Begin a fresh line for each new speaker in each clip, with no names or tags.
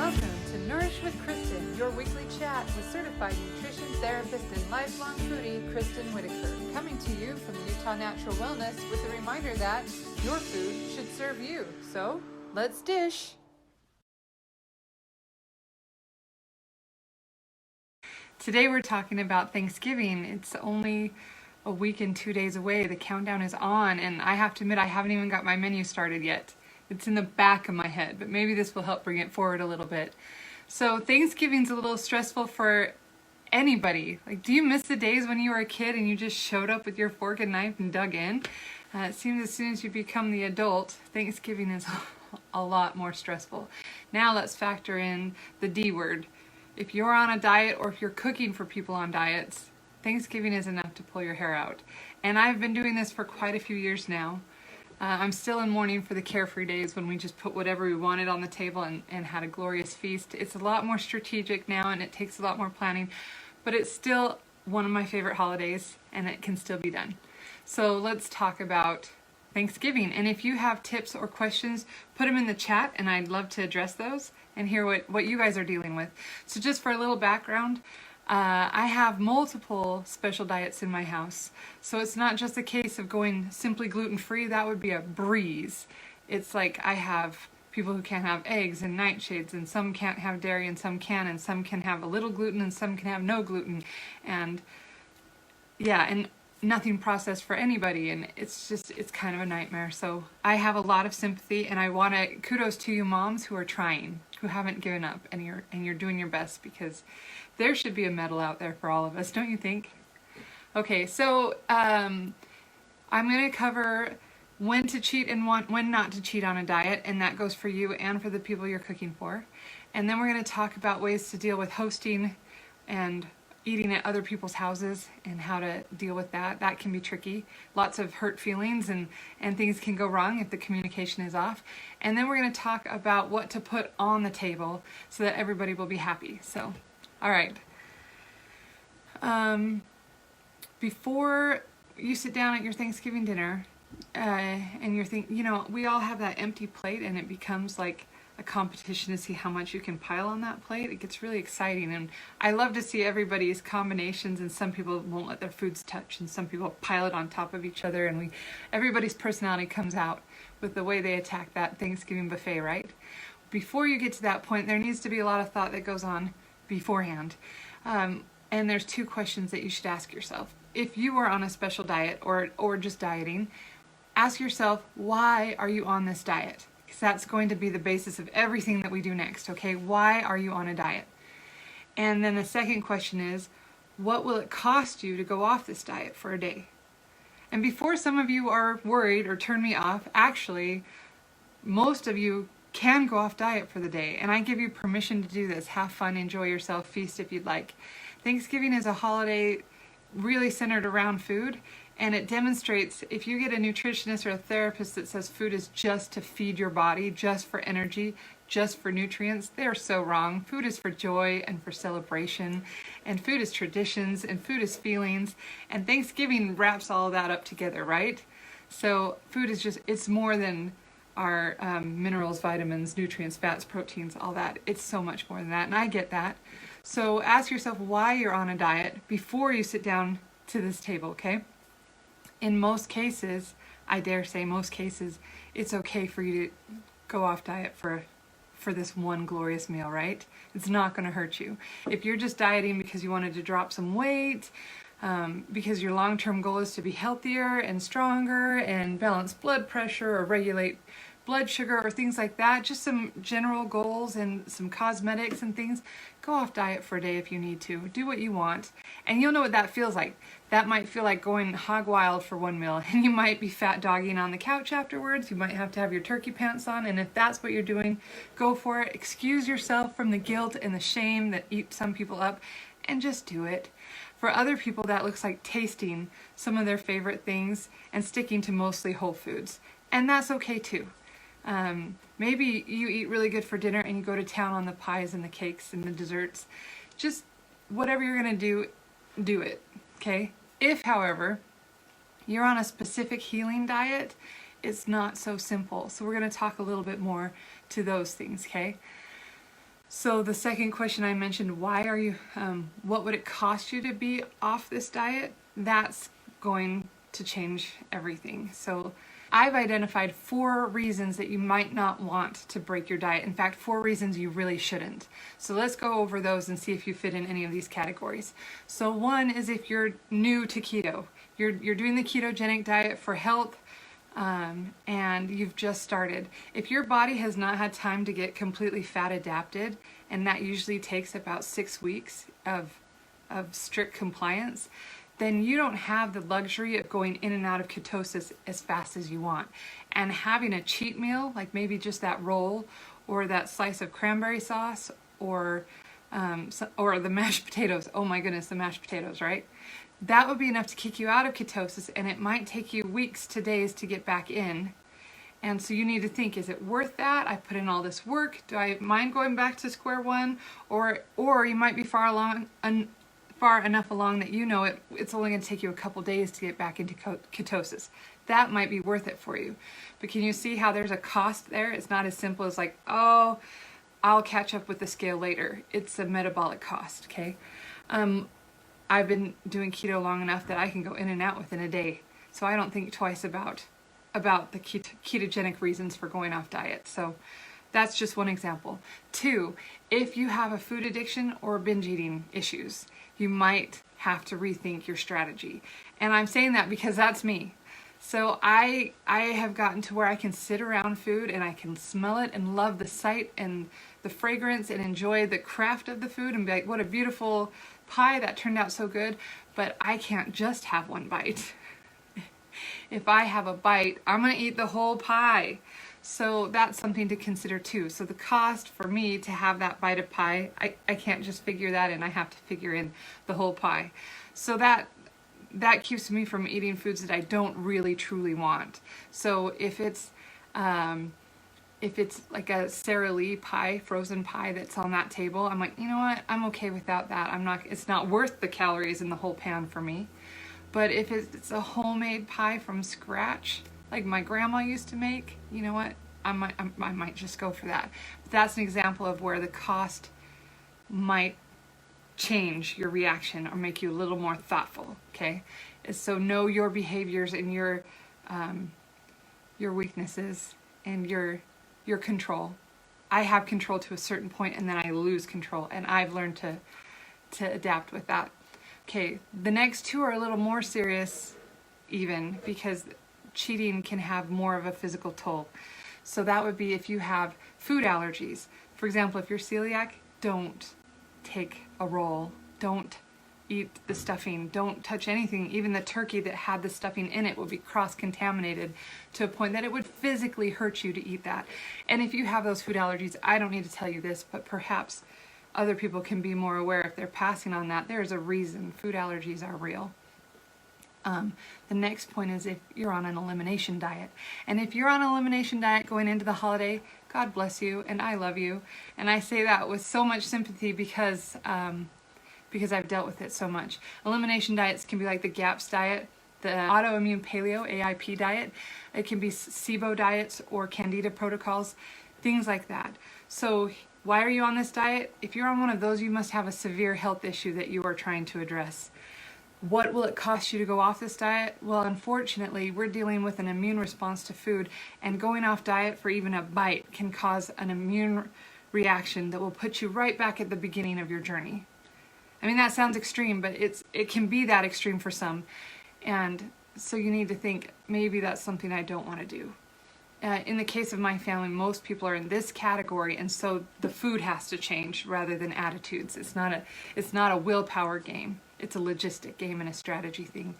Welcome to Nourish with Kristin, your weekly chat with certified nutrition therapist and lifelong foodie Kristin Whitaker, coming to you from Utah Natural Wellness with a reminder that your food should serve you. So, let's dish! Today we're talking about Thanksgiving. It's only a week and 2 days away. The countdown is on, and I have to admit I haven't even got my menu started yet. It's in the back of my head, but maybe this will help bring it forward a little bit. So Thanksgiving's a little stressful for anybody. Like, do you miss the days when you were a kid and you just showed up with your fork and knife and dug in? It seems as soon as you become the adult, Thanksgiving is a lot more stressful. Now let's factor in the D word. If you're on a diet or if you're cooking for people on diets, Thanksgiving is enough to pull your hair out. And I've been doing this for quite a few years now. I'm still in mourning for the carefree days when we just put whatever we wanted on the table and had a glorious feast. It's a lot more strategic now and it takes a lot more planning, but it's still one of my favorite holidays and it can still be done. So let's talk about Thanksgiving. And if you have tips or questions, put them in the chat and I'd love to address those and hear what you guys are dealing with. So just for a little background, I have multiple special diets in my house. So it's not just a case of going simply gluten-free. That would be a breeze. It's like I have people who can't have eggs and nightshades, and some can't have dairy and some can have a little gluten and some can have no gluten. And yeah, and nothing processed for anybody, and it's kind of a nightmare. So I have a lot of sympathy, and I want to kudos to you moms who are trying, who haven't given up, and you're doing your best, because there should be a medal out there for all of us, don't you think? Okay, so I'm going to cover when to cheat and when not to cheat on a diet, and that goes for you and for the people you're cooking for. And then we're going to talk about ways to deal with hosting and eating at other people's houses and how to deal with that. That can be tricky. Lots of hurt feelings and things can go wrong if the communication is off. And then we're going to talk about what to put on the table so that everybody will be happy. So, all right. Before you sit down at your Thanksgiving dinner and you're thinking, we all have that empty plate and it becomes like a competition to see how much you can pile on that plate. It gets really exciting, and I love to see everybody's combinations, and some people won't let their foods touch and some people pile it on top of each other, and everybody's personality comes out with the way they attack that Thanksgiving buffet, right? Before you get to that point, there needs to be a lot of thought that goes on beforehand. And there's two questions that you should ask yourself. If you are on a special diet or just dieting, ask yourself, why are you on this diet? Because that's going to be the basis of everything that we do next, okay? Why are you on a diet? And then the second question is, what will it cost you to go off this diet for a day? And before some of you are worried or turn me off, actually, most of you can go off diet for the day, and I give you permission to do this. Have fun, enjoy yourself, feast if you'd like. Thanksgiving is a holiday really centered around food, and it demonstrates, if you get a nutritionist or a therapist that says food is just to feed your body, just for energy, just for nutrients, they're so wrong. Food is for joy and for celebration, and food is traditions, and food is feelings, and Thanksgiving wraps all of that up together, right? So food is it's more than our minerals, vitamins, nutrients, fats, proteins, all that. It's so much more than that, and I get that. So ask yourself why you're on a diet before you sit down to this table, okay? In most cases, I dare say most cases, it's okay for you to go off diet for this one glorious meal, right? It's not going to hurt you. If you're just dieting because you wanted to drop some weight, because your long-term goal is to be healthier and stronger and balance blood pressure or regulate blood sugar or things like that, just some general goals and some cosmetics and things, go off diet for a day if you need to. Do what you want, and you'll know what that feels like. That might feel like going hog wild for one meal, and you might be fat dogging on the couch afterwards. You might have to have your turkey pants on, and if that's what you're doing, go for it. Excuse yourself from the guilt and the shame that eat some people up, and just do it. For other people, that looks like tasting some of their favorite things and sticking to mostly whole foods, and that's okay too. Maybe you eat really good for dinner and you go to town on the pies and the cakes and the desserts. Just whatever you're going to do it, okay? If, however, you're on a specific healing diet, it's not so simple. So we're going to talk a little bit more to those things, okay? So the second question I mentioned, why are you, what would it cost you to be off this diet? That's going to change everything. So I've identified 4 reasons that you might not want to break your diet. In fact, 4 reasons you really shouldn't. So let's go over those and see if you fit in any of these categories. So one is if you're new to keto. You're doing the ketogenic diet for health, and you've just started. If your body has not had time to get completely fat adapted, and that usually takes about 6 weeks of strict compliance, then you don't have the luxury of going in and out of ketosis as fast as you want. And having a cheat meal, like maybe just that roll or that slice of cranberry sauce or the mashed potatoes. Oh my goodness, the mashed potatoes, right? That would be enough to kick you out of ketosis, and it might take you weeks to days to get back in. And so you need to think, is it worth that? I put in all this work. Do I mind going back to square one? Or you might be far enough along that you know it's only going to take you a couple days to get back into ketosis. That might be worth it for you. But can you see how there's a cost there? It's not as simple as like, oh, I'll catch up with the scale later. It's a metabolic cost, okay? I've been doing keto long enough that I can go in and out within a day. So I don't think twice about the ketogenic reasons for going off diet. So that's just one example. 2, if you have a food addiction or binge eating issues, you might have to rethink your strategy. And I'm saying that because that's me. So I have gotten to where I can sit around food and I can smell it and love the sight and the fragrance and enjoy the craft of the food and be like, what a beautiful pie, that turned out so good. But I can't just have one bite. If I have a bite, I'm going to eat the whole pie. So that's something to consider too. So the cost for me to have that bite of pie, I can't just figure that in. I have to figure in the whole pie. So that keeps me from eating foods that I don't really truly want. So if it's like a Sara Lee pie, frozen pie that's on that table, I'm like, you know what? I'm okay without that. It's not worth the calories in the whole pan for me. But if it's a homemade pie from scratch, like my grandma used to make, you know what? I might just go for that. But that's an example of where the cost might change your reaction or make you a little more thoughtful, okay? So know your behaviors and your weaknesses and your control. I have control to a certain point and then I lose control, and I've learned to adapt with that. Okay, the next 2 are a little more serious even, because cheating can have more of a physical toll. So that would be if you have food allergies. For example, if you're celiac, don't take a roll. Don't eat the stuffing. Don't touch anything. Even the turkey that had the stuffing in it will be cross-contaminated to a point that it would physically hurt you to eat that. And if you have those food allergies, I don't need to tell you this, but perhaps other people can be more aware if they're passing on that. There's a reason. Food allergies are real. The next point is if you're on an elimination diet. And if you're on an elimination diet going into the holiday, God bless you and I love you. And I say that with so much sympathy because I've dealt with it so much. Elimination diets can be like the GAPS diet, the autoimmune paleo, AIP diet. It can be SIBO diets or Candida protocols, things like that. So why are you on this diet? If you're on one of those, you must have a severe health issue that you are trying to address. What will it cost you to go off this diet? Well, unfortunately, we're dealing with an immune response to food, and going off diet for even a bite can cause an immune reaction that will put you right back at the beginning of your journey. I mean, that sounds extreme, but it can be that extreme for some. And so you need to think, maybe that's something I don't want to do. In the case of my family, most people are in this category, and so the food has to change rather than attitudes. It's not a willpower game. It's a logistic game and a strategy thing.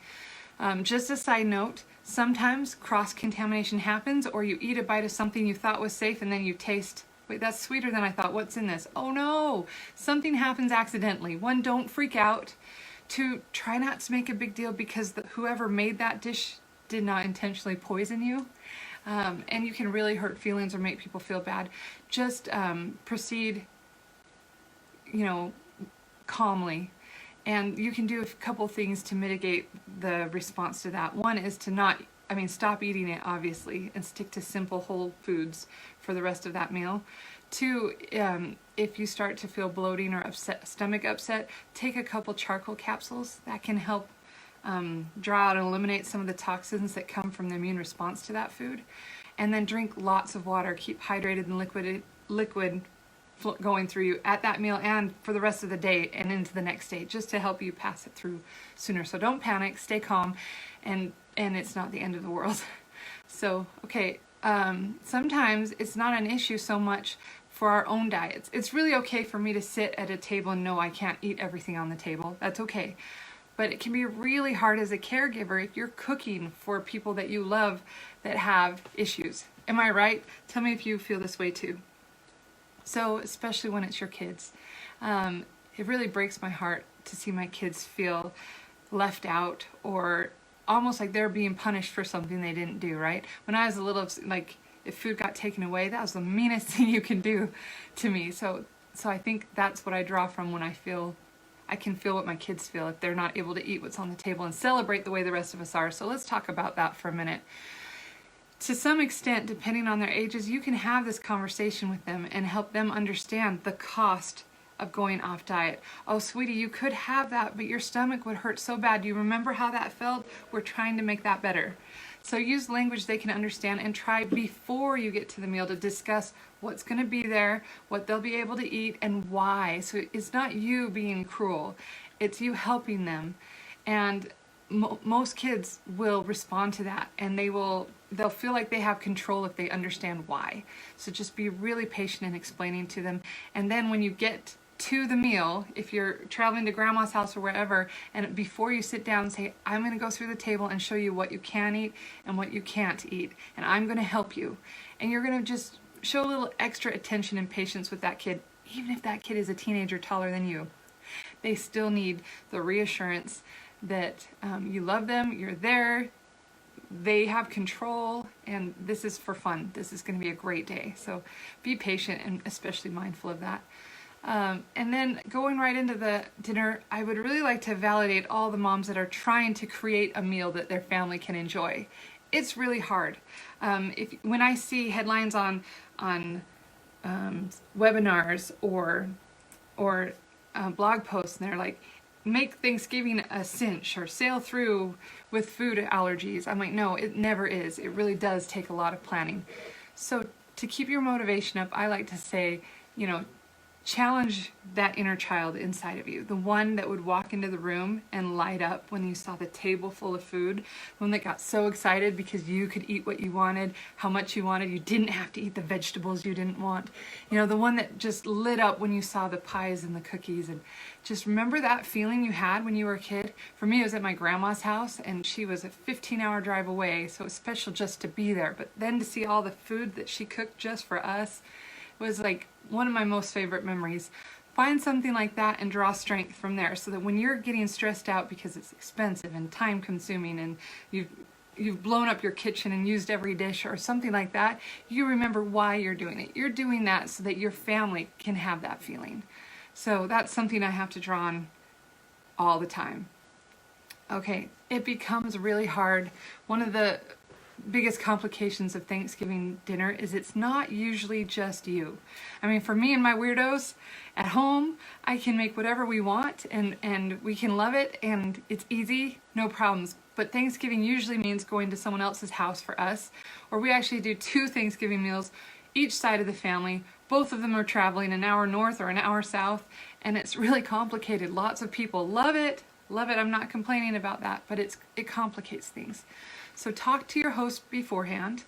Just a side note, sometimes cross-contamination happens, or you eat a bite of something you thought was safe and then you taste, wait, that's sweeter than I thought. What's in this? Oh no, something happens accidentally. 1, don't freak out. 2, try not to make a big deal because whoever made that dish did not intentionally poison you. And you can really hurt feelings or make people feel bad. Just proceed, calmly. And you can do a couple things to mitigate the response to that. One is to not stop eating it, obviously, and stick to simple whole foods for the rest of that meal. 2, if you start to feel bloating or stomach upset, take a couple charcoal capsules. That can help draw out and eliminate some of the toxins that come from the immune response to that food. And then drink lots of water. Keep hydrated and liquid going through you at that meal and for the rest of the day and into the next day, just to help you pass it through sooner. So don't panic, stay calm, and it's not the end of the world. So, okay, sometimes it's not an issue so much for our own diets. It's really okay for me to sit at a table and know I can't eat everything on the table. That's okay. But it can be really hard as a caregiver if you're cooking for people that you love that have issues. Am I right? Tell me if you feel this way too. So, especially when it's your kids. It really breaks my heart to see my kids feel left out or almost like they're being punished for something they didn't do, right? When I was a little, like, if food got taken away, that was the meanest thing you can do to me. So I think that's what I draw from when I can feel what my kids feel if they're not able to eat what's on the table and celebrate the way the rest of us are. So let's talk about that for a minute. To some extent, depending on their ages, you can have this conversation with them and help them understand the cost of going off diet. Oh, sweetie, you could have that, but your stomach would hurt so bad. Do you remember how that felt? We're trying to make that better. So use language they can understand and try before you get to the meal to discuss what's going to be there, what they'll be able to eat, and why. So it's not you being cruel. It's you helping them. And most kids will respond to that, and they'll feel like they have control if they understand why. So just be really patient in explaining to them. And then when you get to the meal, if you're traveling to grandma's house or wherever, and before you sit down, say, I'm going to go through the table and show you what you can eat and what you can't eat, and I'm going to help you. And you're going to just show a little extra attention and patience with that kid, even if that kid is a teenager taller than you. They still need the reassurance that you love them, you're there, they have control, and this is for fun. This is going to be a great day. So be patient and especially mindful of that. And then going right into the dinner, I would really like to validate all the moms that are trying to create a meal that their family can enjoy. It's really hard. When I see headlines on webinars or blog posts, and they're like, make Thanksgiving a cinch or sail through with food allergies, I'm like, no, it never is. It really does take a lot of planning. So to keep your motivation up, I like to say, challenge that inner child inside of you, the one that would walk into the room and light up when you saw the table full of food, the one that got so excited because you could eat what you wanted, how much you wanted, you didn't have to eat the vegetables you didn't want, the one that just lit up when you saw the pies and the cookies. And just remember that feeling you had when you were a kid. For me, it was at my grandma's house, and she was a 15-hour drive away, so it was special just to be there. But then to see all the food that she cooked just for us was like one of my most favorite memories. Find something like that and draw strength from there, so that when you're getting stressed out because it's expensive and time consuming and you've blown up your kitchen and used every dish or something like that, you remember why you're doing it. You're doing that so that your family can have that feeling. So that's something I have to draw on all the time. Okay, it becomes really hard. One of the biggest complications of Thanksgiving dinner is it's not usually just you. For me and my weirdos at home, I can make whatever we want and we can love it and it's easy, no problems. But Thanksgiving usually means going to someone else's house for us, or we actually do 2 Thanksgiving meals, each side of the family. Both of them are traveling an hour north or an hour south, and it's really complicated. Lots of people love it. I'm not complaining about that, but it complicates things. So talk to your host beforehand,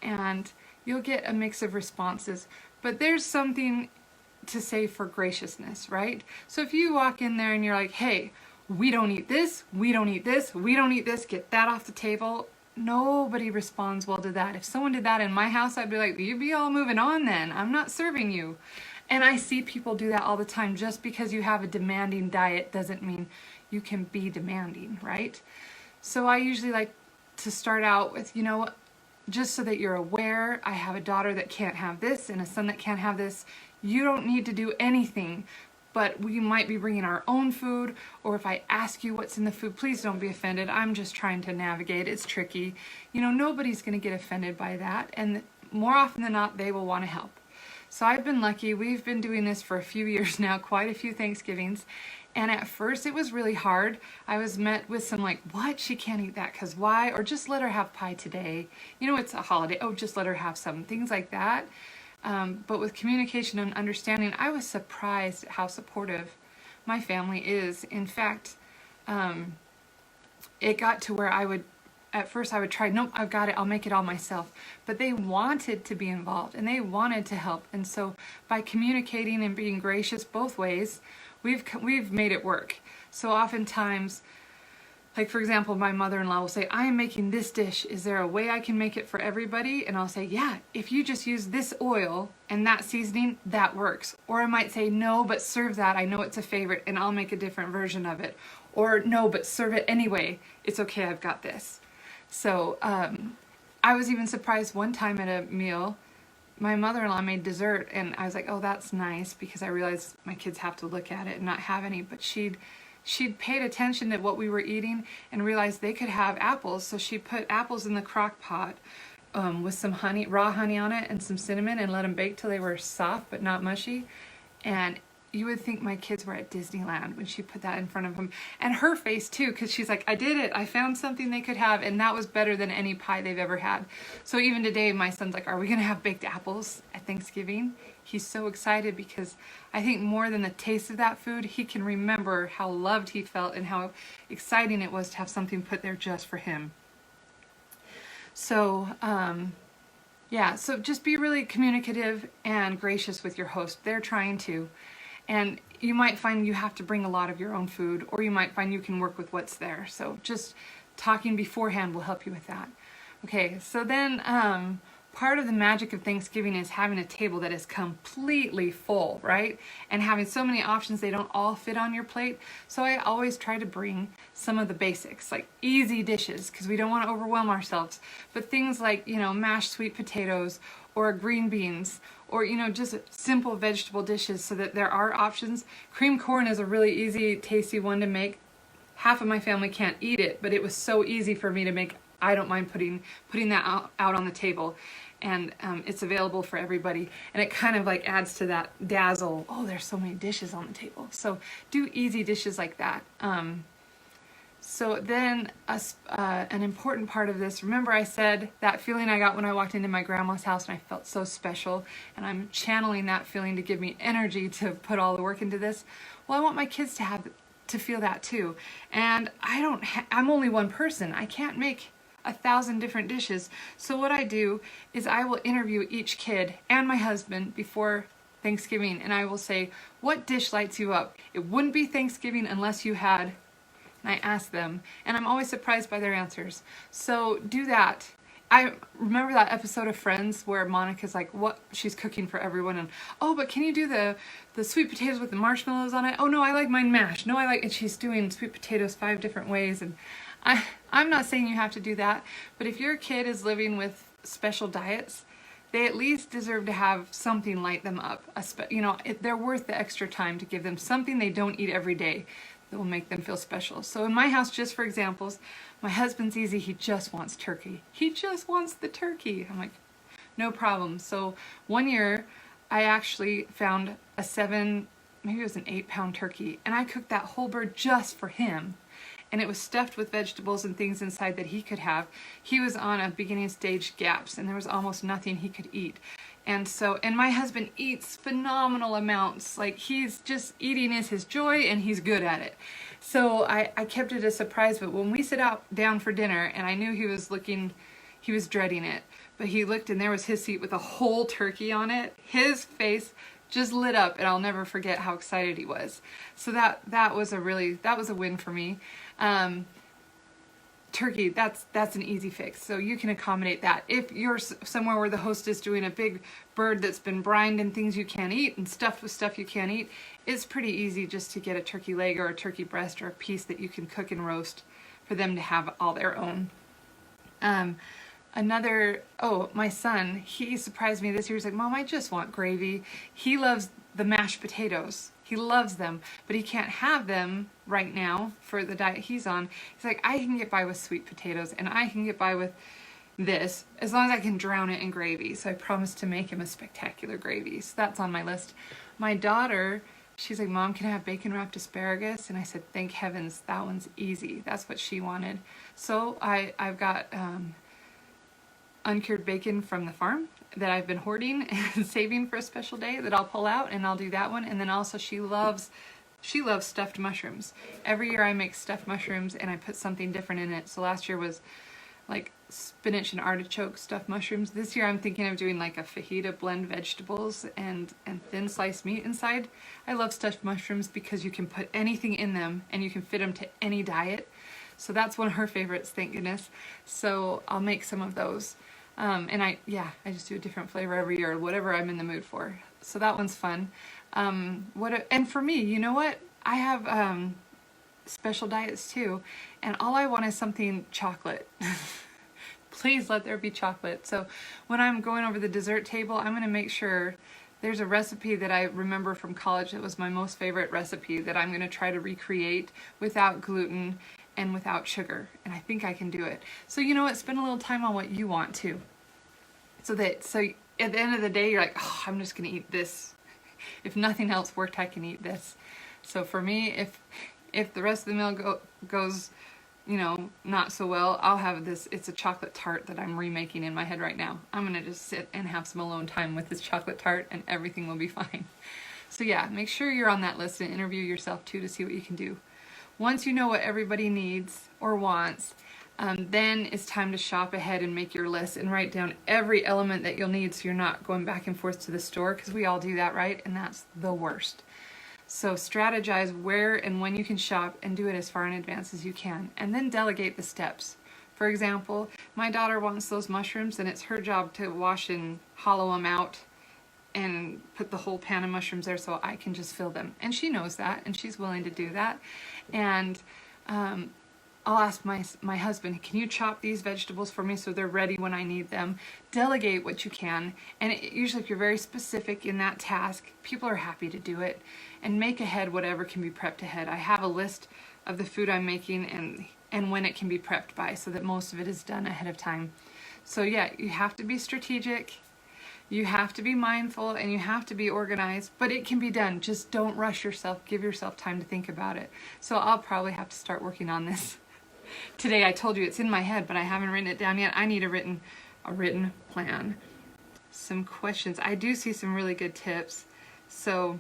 and you'll get a mix of responses. But there's something to say for graciousness, right? So if you walk in there and you're like, hey, we don't eat this, we don't eat this, we don't eat this, get that off the table, nobody responds well to that. If someone did that in my house, I'd be like, you be all moving on then. I'm not serving you. And I see people do that all the time. Just because you have a demanding diet doesn't mean you can be demanding, right? So I usually like to start out with, just so that you're aware, I have a daughter that can't have this and a son that can't have this. You don't need to do anything but we might be bringing our own food, or if I ask you what's in the food, please don't be offended. I'm just trying to navigate. It's tricky. You know, nobody's going to get offended by that, and more often than not, they will want to help. So I've been lucky. We've been doing this for a few years now, quite a few Thanksgivings, and at first it was really hard. I was met with some like, what? She can't eat that because why? Or just let her have pie today. You know, it's a holiday. Oh, just let her have some. Things like that. But with communication and understanding, I was surprised at how supportive my family is. In fact, it got to where at first I would try, nope, I've got it, I'll make it all myself. But they wanted to be involved and they wanted to help. And so by communicating and being gracious both ways, we've made it work. So oftentimes, like for example, my mother-in-law will say, I am making this dish. Is there a way I can make it for everybody? And I'll say, yeah, if you just use this oil and that seasoning, that works. Or I might say, no, but serve that. I know it's a favorite and I'll make a different version of it. Or no, but serve it anyway. It's okay, I've got this. So I was even surprised one time at a meal, my mother-in-law made dessert and I was like, oh, that's nice, because I realized my kids have to look at it and not have any, but she'd paid attention to what we were eating and realized they could have apples. So she put apples in the crock pot with some honey, raw honey on it and some cinnamon, and let them bake till they were soft but not mushy. And you would think my kids were at Disneyland when she put that in front of them. And her face too, because she's like, I did it. I found something they could have, and that was better than any pie they've ever had. So even today, my son's like, are we going to have baked apples at Thanksgiving? He's so excited because I think more than the taste of that food, he can remember how loved he felt and how exciting it was to have something put there just for him. So, yeah, so just be really communicative and gracious with your host. They're trying to. And you might find you have to bring a lot of your own food, or you might find you can work with what's there. So just talking beforehand will help you with that. Okay, so then part of the magic of Thanksgiving is having a table that is completely full, right? And having so many options, they don't all fit on your plate. So I always try to bring some of the basics, like easy dishes, because we don't want to overwhelm ourselves. But things like, you know, mashed sweet potatoes or green beans, or, you know, just simple vegetable dishes so that there are options. Cream corn is a really easy, tasty one to make. Half of my family can't eat it, but it was so easy for me to make. I don't mind putting that out on the table, and it's available for everybody, and it kind of like adds to that dazzle. Oh, there's so many dishes on the table. So do easy dishes like that. So then an important part of this, remember I said that feeling I got when I walked into my grandma's house and I felt so special, and I'm channeling that feeling to give me energy to put all the work into this. Well, I want my kids to feel that too. And I'm only one person. I can't make 1,000 different dishes. So what I do is I will interview each kid and my husband before Thanksgiving, and I will say, what dish lights you up? It wouldn't be Thanksgiving unless you had. And I ask them, and I'm always surprised by their answers. So do that. I remember that episode of Friends where Monica's like, what she's cooking for everyone, and oh, but can you do the sweet potatoes with the marshmallows on it? Oh no, I like mine mashed. No, and she's doing sweet potatoes 5 different ways. And I'm not saying you have to do that, but if your kid is living with special diets, they at least deserve to have something light them up. You know, they're worth the extra time to give them something they don't eat every day that will make them feel special. So in my house, just for examples, my husband's easy. He just wants turkey. He just wants the turkey. I'm like, no problem. So one year I actually found maybe it was an 8-pound turkey, and I cooked that whole bird just for him. And it was stuffed with vegetables and things inside that he could have. He was on a beginning stage GAPS, and there was almost nothing he could eat. And my husband eats phenomenal amounts. Like, he's just, eating is his joy, and he's good at it. So I kept it a surprise, but when we sit down for dinner, and I knew he was dreading it, but he looked and there was his seat with a whole turkey on it. His face just lit up, and I'll never forget how excited he was. So that was a win for me. Turkey, that's an easy fix, so you can accommodate that. If you're somewhere where the host is doing a big bird that's been brined in things you can't eat and stuffed with stuff you can't eat, it's pretty easy just to get a turkey leg or a turkey breast or a piece that you can cook and roast for them to have all their own. My son, he surprised me this year. He's like, Mom, I just want gravy. He loves the mashed potatoes. He loves them, but he can't have them right now for the diet he's on. He's like, I can get by with sweet potatoes and I can get by with this as long as I can drown it in gravy. So I promised to make him a spectacular gravy. So that's on my list. My daughter, she's like, Mom, can I have bacon wrapped asparagus? And I said, thank heavens, that one's easy. That's what she wanted. So I've got uncured bacon from the farm that I've been hoarding and saving for a special day that I'll pull out, and I'll do that one. And then also she loves stuffed mushrooms. Every year I make stuffed mushrooms and I put something different in it. So last year was like spinach and artichoke stuffed mushrooms. This year I'm thinking of doing like a fajita blend vegetables and thin sliced meat inside. I love stuffed mushrooms because you can put anything in them and you can fit them to any diet. So that's one of her favorites, thank goodness. So I'll make some of those. And I just do a different flavor every year, whatever I'm in the mood for. So that one's fun. And for me, you know what? I have special diets too, and all I want is something chocolate. Please let there be chocolate. So when I'm going over the dessert table, I'm going to make sure there's a recipe that I remember from college that was my most favorite recipe that I'm going to try to recreate without gluten and without sugar, and I think I can do it. So you know what, spend a little time on what you want to. So at the end of the day, you're like, oh, I'm just gonna eat this. If nothing else worked, I can eat this. So for me, if the rest of the meal goes, not so well, I'll have this. It's a chocolate tart that I'm remaking in my head right now. I'm gonna just sit and have some alone time with this chocolate tart, and everything will be fine. So yeah, make sure you're on that list and interview yourself too to see what you can do. Once you know what everybody needs or wants, then it's time to shop ahead and make your list and write down every element that you'll need so you're not going back and forth to the store, because we all do that, right? And that's the worst. So strategize where and when you can shop and do it as far in advance as you can, and then delegate the steps. For example, my daughter wants those mushrooms and it's her job to wash and hollow them out and put the whole pan of mushrooms there so I can just fill them. And she knows that, and she's willing to do that. And I'll ask my husband, can you chop these vegetables for me so they're ready when I need them? Delegate what you can. And usually if you're very specific in that task, people are happy to do it. And make ahead whatever can be prepped ahead. I have a list of the food I'm making and when it can be prepped by, so that most of it is done ahead of time. So yeah, you have to be strategic. You have to be mindful and you have to be organized, but it can be done. Just don't rush yourself. Give yourself time to think about it. So I'll probably have to start working on this. Today I told you it's in my head, but I haven't written it down yet. I need a written plan. Some questions. I do see some really good tips. So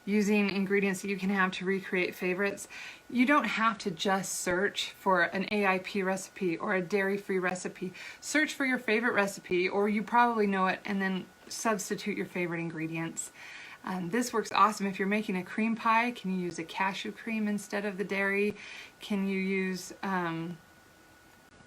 using ingredients that you can have to recreate favorites. You don't have to just search for an AIP recipe or a dairy-free recipe. Search for your favorite recipe, or you probably know it, and then substitute your favorite ingredients. This works awesome if you're making a cream pie. Can you use a cashew cream instead of the dairy? Can you use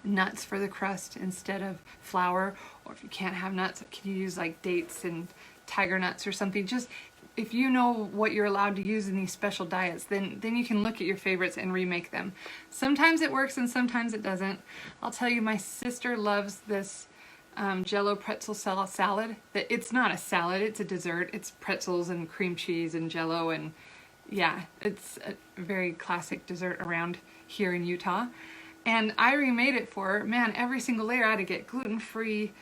nuts for the crust instead of flour? Or if you can't have nuts, can you use like dates and tiger nuts or something? Just if you know what you're allowed to use in these special diets, then you can look at your favorites and remake them. Sometimes it works and sometimes it doesn't. I'll tell you, my sister loves this Jell-O pretzel salad. It's not a salad, it's a dessert. It's pretzels and cream cheese and Jell-O, and yeah, it's a very classic dessert around here in Utah. And I remade it for her. Man, every single layer I had to get gluten-free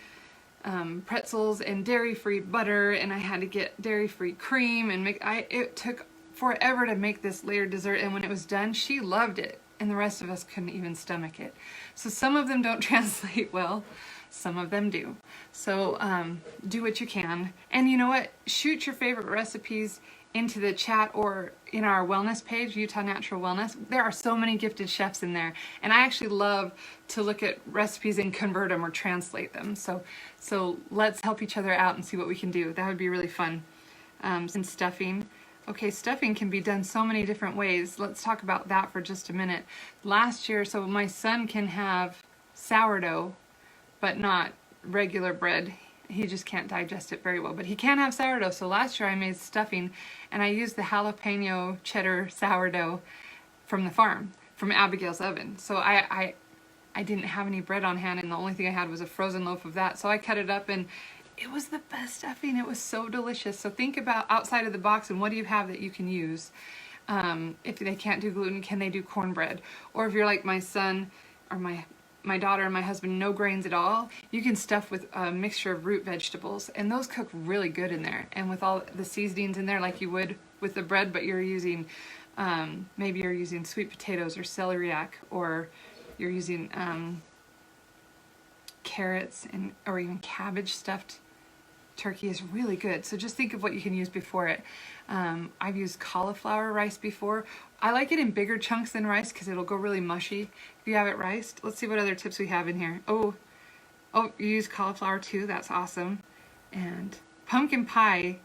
pretzels and dairy-free butter, and I had to get dairy-free cream, and it took forever to make this layered dessert, and when it was done, she loved it, and the rest of us couldn't even stomach it. So some of them don't translate well, some of them do. So do what you can, and you know what? Shoot your favorite recipes into the chat or in our wellness page, Utah Natural Wellness. There are so many gifted chefs in there, and I actually love to look at recipes and convert them or translate them. So let's help each other out and see what we can do. That would be really fun. And stuffing. Okay, stuffing can be done so many different ways. Let's talk about that for just a minute. Last year, so my son can have sourdough, but not regular bread. He just can't digest it very well, but he can have sourdough. So last year I made stuffing, and I used the jalapeno cheddar sourdough from the farm, from Abigail's oven. So I I didn't have any bread on hand, and the only thing I had was a frozen loaf of that. So I cut it up, and it was the best stuffing. It was so delicious. So think about outside of the box, and what do you have that you can use? If they can't do gluten, can they do cornbread? Or if you're like my son or my daughter and my husband, no grains at all, you can stuff with a mixture of root vegetables, and those cook really good in there. And with all the seasonings in there, like you would with the bread, but you're using, maybe you're using sweet potatoes or celeriac, or you're using carrots or even cabbage stuffed turkey is really good. So just think of what you can use before it. I've used cauliflower rice before. I like it in bigger chunks than rice because it'll go really mushy if you have it riced. Let's see what other tips we have in here. Oh, you use cauliflower too. That's awesome. And pumpkin pie,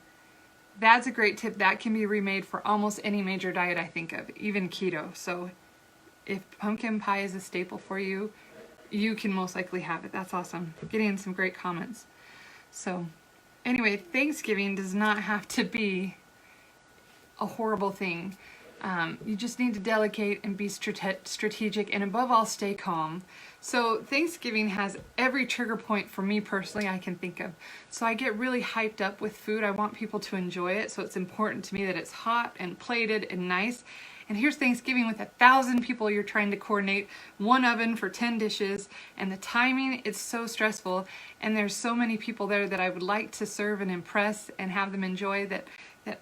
that's a great tip. That can be remade for almost any major diet I think of, even keto. So if pumpkin pie is a staple for you, you can most likely have it. That's awesome. Getting some great comments. So anyway, Thanksgiving does not have to be a horrible thing. You just need to delegate and be strategic, and above all, stay calm. So Thanksgiving has every trigger point for me personally I can think of. So I get really hyped up with food. I want people to enjoy it. So it's important to me that it's hot and plated and nice. And here's Thanksgiving with 1,000 people you're trying to coordinate, one oven for 10 dishes, and the timing, it's so stressful. And there's so many people there that I would like to serve and impress and have them enjoy that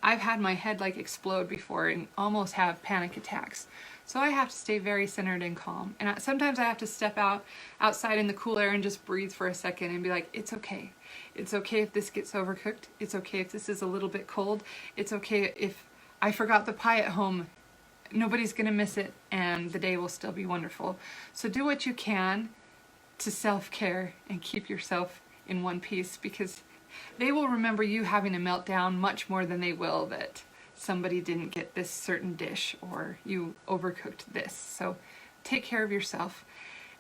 I've had my head like explode before and almost have panic attacks. So I have to stay very centered and calm. And sometimes I have to step outside in the cool air and just breathe for a second and be like, it's okay. It's okay if this gets overcooked. It's okay if this is a little bit cold. It's okay if I forgot the pie at home. Nobody's gonna miss it, and the day will still be wonderful. So do what you can to self-care and keep yourself in one piece, because they will remember you having a meltdown much more than they will that somebody didn't get this certain dish or you overcooked this. So take care of yourself.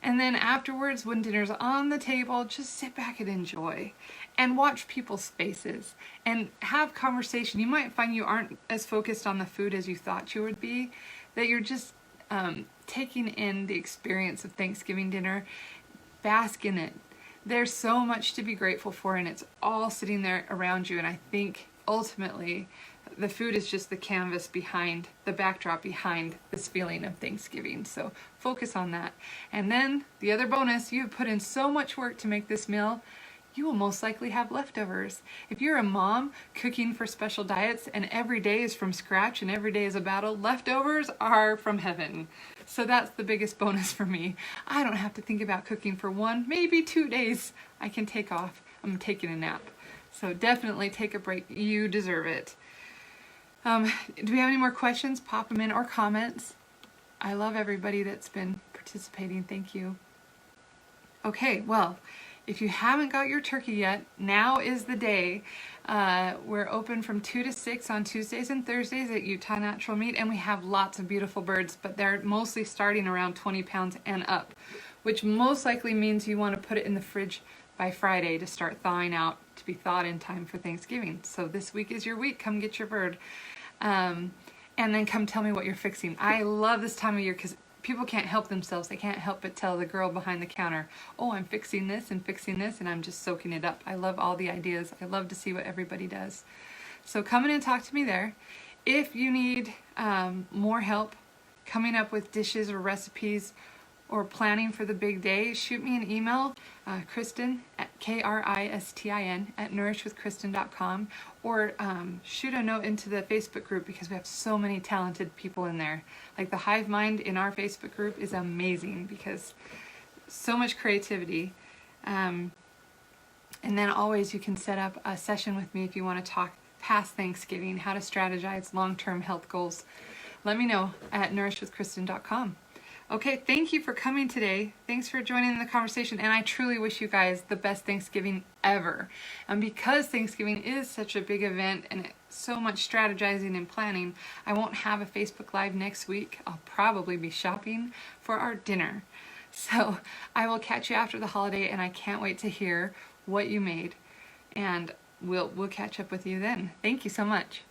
And then afterwards, when dinner's on the table, just sit back and enjoy and watch people's faces and have conversation. You might find you aren't as focused on the food as you thought you would be, that you're just taking in the experience of Thanksgiving dinner. Bask in it. There's so much to be grateful for, and it's all sitting there around you. And I think ultimately the food is just the canvas behind, the backdrop behind this feeling of Thanksgiving. So focus on that. And then the other bonus, you've put in so much work to make this meal, you will most likely have leftovers. If you're a mom cooking for special diets and every day is from scratch and every day is a battle, leftovers are from heaven. So that's the biggest bonus for me. I don't have to think about cooking for 1, maybe 2 days. I can take off. I'm taking a nap. So definitely take a break. You deserve it. Do we have any more questions? Pop them in, or comments. I love everybody that's been participating. Thank you. Okay, well, if you haven't got your turkey yet, now is the day. We're open from 2 to 6 on Tuesdays and Thursdays at Utah Natural Meat, and we have lots of beautiful birds, but they're mostly starting around 20 pounds and up, which most likely means you want to put it in the fridge by Friday to start thawing out, to be thawed in time for Thanksgiving. So this week is your week. Come get your bird. And then come tell me what you're fixing. I love this time of year because people can't help themselves. They can't help but tell the girl behind the counter, oh, I'm fixing this, and I'm just soaking it up. I love all the ideas. I love to see what everybody does. So come in and talk to me there. If you need more help coming up with dishes or recipes or planning for the big day, shoot me an email, Kristin, at Kristin, at nourishwithkristin.com, or shoot a note into the Facebook group, because we have so many talented people in there. Like the Hive Mind in our Facebook group is amazing because so much creativity. And then always you can set up a session with me if you want to talk past Thanksgiving, how to strategize long-term health goals. Let me know at nourishwithkristin.com. Okay, thank you for coming today. Thanks for joining the conversation, and I truly wish you guys the best Thanksgiving ever. And because Thanksgiving is such a big event and so much strategizing and planning, I won't have a Facebook Live next week. I'll probably be shopping for our dinner. So I will catch you after the holiday, and I can't wait to hear what you made. And we'll catch up with you then. Thank you so much.